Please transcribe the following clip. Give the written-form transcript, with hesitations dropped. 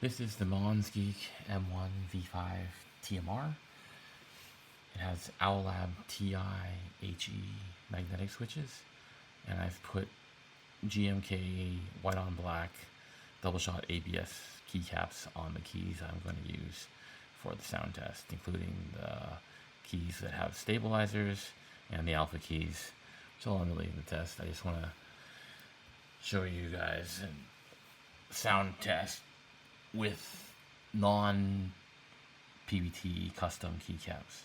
This is the Monsgeek M1 V5 TMR. It has Owlabs Ti HE Magnetic switches, and I've put GMK white on black doubleshot ABS keycaps on the keys I'm going to use for the sound test, including the keys that have stabilizers and the alpha keys, which will emulate the test. I just want to show you guys a sound test with non-PBT custom keycaps.